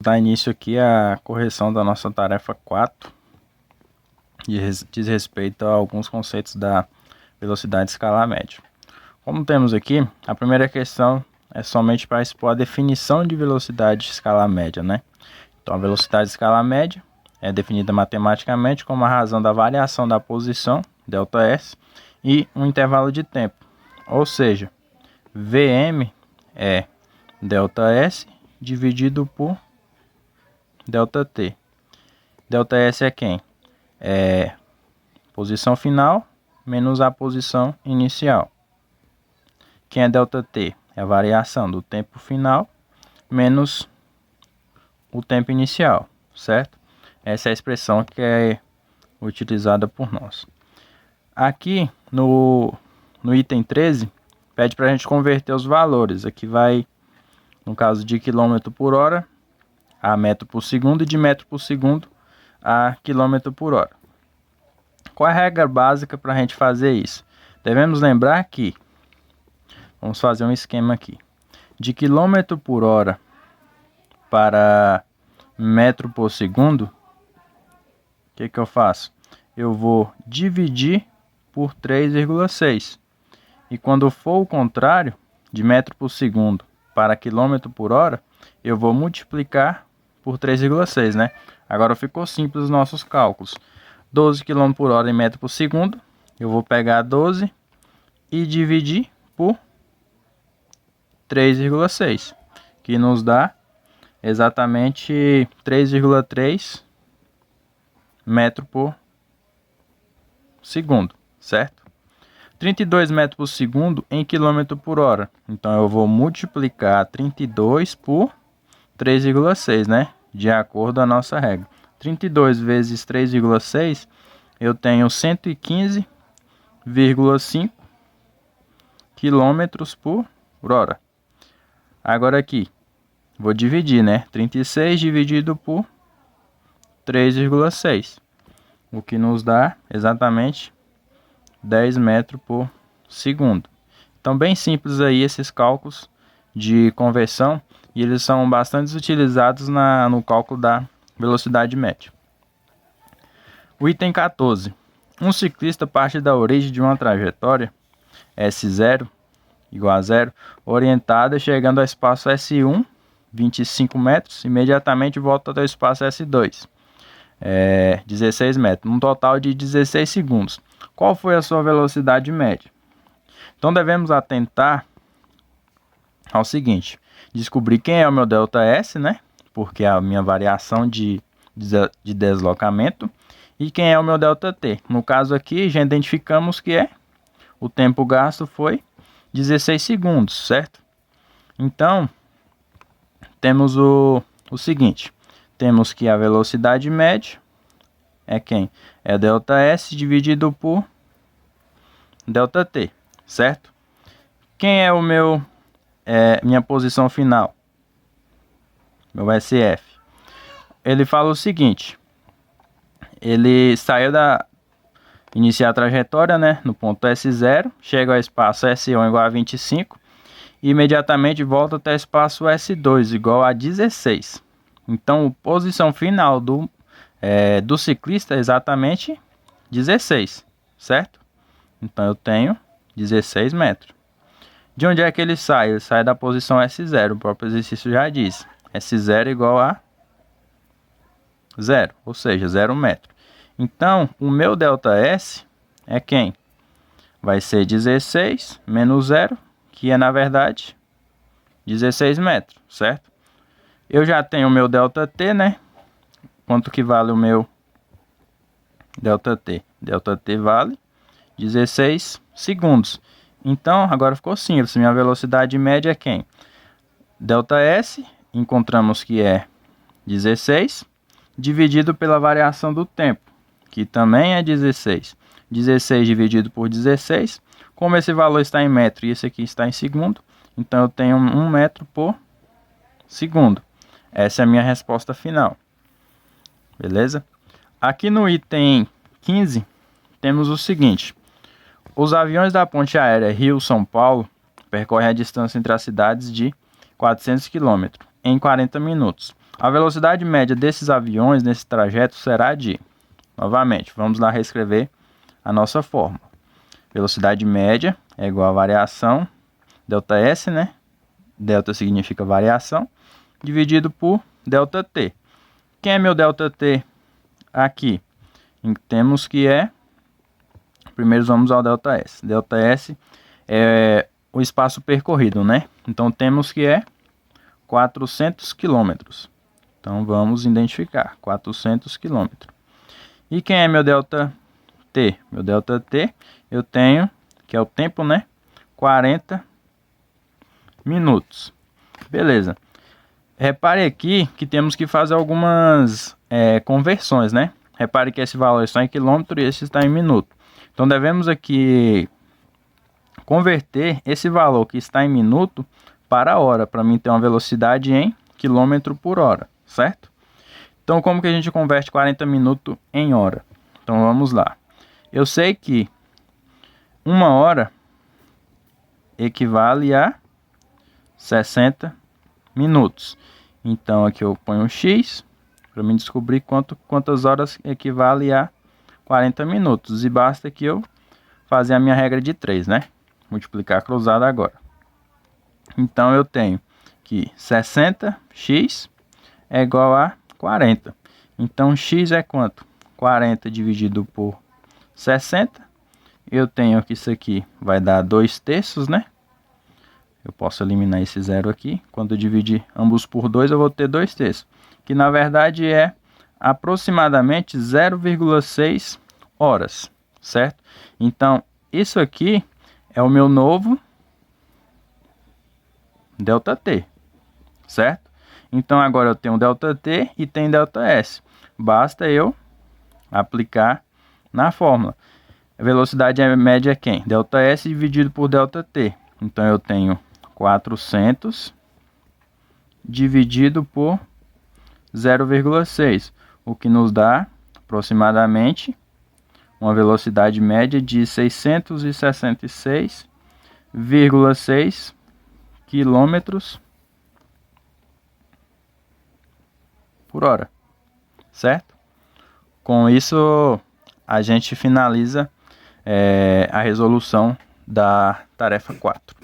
Dar início aqui à correção da nossa tarefa 4, diz respeito a alguns conceitos da velocidade escalar média. Como temos aqui, a primeira questão é somente para expor a definição de velocidade escalar média, né? Então, a velocidade escalar média é definida matematicamente como a razão da variação da posição, ΔS, e um intervalo de tempo, ou seja, Vm é ΔS dividido por ΔT. ΔS é quem? É posição final menos a posição inicial. Quem é ΔT? É a variação do tempo final menos o tempo inicial, certo? Essa é a expressão que é utilizada por nós. Aqui no item 13, pede para a gente converter os valores. Aqui vai, no caso de quilômetro por hora, a metro por segundo, e de metro por segundo a quilômetro por hora. Qual é a regra básica para a gente fazer isso? Devemos lembrar que, vamos fazer um esquema aqui, de quilômetro por hora para metro por segundo, o que eu faço? Eu vou dividir por 3,6. E quando for o contrário, de metro por segundo para quilômetro por hora, eu vou multiplicar por 3,6, né? Agora ficou simples os nossos cálculos. 12 km por hora em metro por segundo, eu vou pegar 12 e dividir por 3,6, que nos dá exatamente 3,3 metro por segundo, certo? 32 metros por segundo em quilômetro por hora. Então eu vou multiplicar 32 por 3,6, né? De acordo com a nossa regra. 32 vezes 3,6, eu tenho 115,5 quilômetros por hora. Agora aqui, vou dividir, né? 36 dividido por 3,6, o que nos dá exatamente 10 metros por segundo. Então, bem simples aí esses cálculos de conversão, e eles são bastante utilizados no cálculo da velocidade média. O item 14. Um ciclista parte da origem de uma trajetória S0 igual a 0, orientada, chegando ao espaço S1, 25 metros, imediatamente volta até o espaço S2, 16 metros, num total de 16 segundos. Qual foi a sua velocidade média? Então devemos atentar ao seguinte: descobrir quem é o meu ΔS, né? Porque é a minha variação de deslocamento, e quem é o meu ΔT. No caso aqui, já identificamos que o tempo gasto foi 16 segundos, certo? Então, temos o seguinte: temos que a velocidade média é quem? É ΔS dividido por ΔT, certo? Quem é o minha posição final? Meu SF. Ele fala o seguinte: ele saiu iniciar a trajetória, né, no ponto S0, chega ao espaço S1 igual a 25, e imediatamente volta até o espaço S2 igual a 16. Então, a posição final do ciclista é exatamente 16, certo? Então, eu tenho 16 metros. De onde é que ele sai? Ele sai da posição S0, o próprio exercício já diz. S0 igual a 0, ou seja, 0 metro. Então, o meu ΔS é quem? Vai ser 16 menos 0, que é, na verdade, 16 metros, certo? Eu já tenho o meu ΔT, né? Quanto que vale o meu ΔT? ΔT vale 16 segundos. Então, agora ficou simples. Minha velocidade média é quem? ΔS, encontramos que é 16, dividido pela variação do tempo, que também é 16. 16 dividido por 16, como esse valor está em metro e esse aqui está em segundo, então eu tenho 1 metro por segundo. Essa é a minha resposta final. Beleza? Aqui no item 15, temos o seguinte: os aviões da ponte aérea Rio-São Paulo percorrem a distância entre as cidades de 400 km em 40 minutos. A velocidade média desses aviões nesse trajeto será de... Novamente, vamos lá reescrever a nossa fórmula. Velocidade média é igual a variação, ΔS, né? Delta significa variação, dividido por ΔT. Quem é meu ΔT aqui? Temos que é... Primeiro vamos ao ΔS. ΔS é o espaço percorrido, né? Então temos que é 400 km. Então vamos identificar 400 km. E quem é meu ΔT? Meu ΔT eu tenho, que é o tempo, né? 40 minutos. Beleza. Repare aqui que temos que fazer algumas conversões, né? Repare que esse valor está em quilômetro e esse está em minuto. Então devemos aqui converter esse valor que está em minuto para hora, para mim ter uma velocidade em quilômetro por hora, certo? Então como que a gente converte 40 minutos em hora? Então vamos lá. Eu sei que 1 hora equivale a 60 minutos. Então aqui eu ponho um X para mim descobrir quantas horas equivale a 40 minutos. E basta que eu fazer a minha regra de 3, né? Multiplicar cruzado agora. Então eu tenho que 60x é igual a 40. Então x é quanto? 40 dividido por 60. Eu tenho que isso aqui vai dar 2/3, né? Eu posso eliminar esse zero aqui. Quando eu dividir ambos por 2, eu vou ter 2/3. Que na verdade é aproximadamente 0,6 horas, certo? Então, isso aqui é o meu novo ΔT, certo? Então, agora eu tenho ΔT e tem ΔS. Basta eu aplicar na fórmula. A velocidade média é quem? ΔS dividido por ΔT. Então, eu tenho 400 dividido por 0,6, o que nos dá aproximadamente uma velocidade média de 666,6 quilômetros por hora, certo? Com isso, a gente finaliza a resolução da tarefa 4.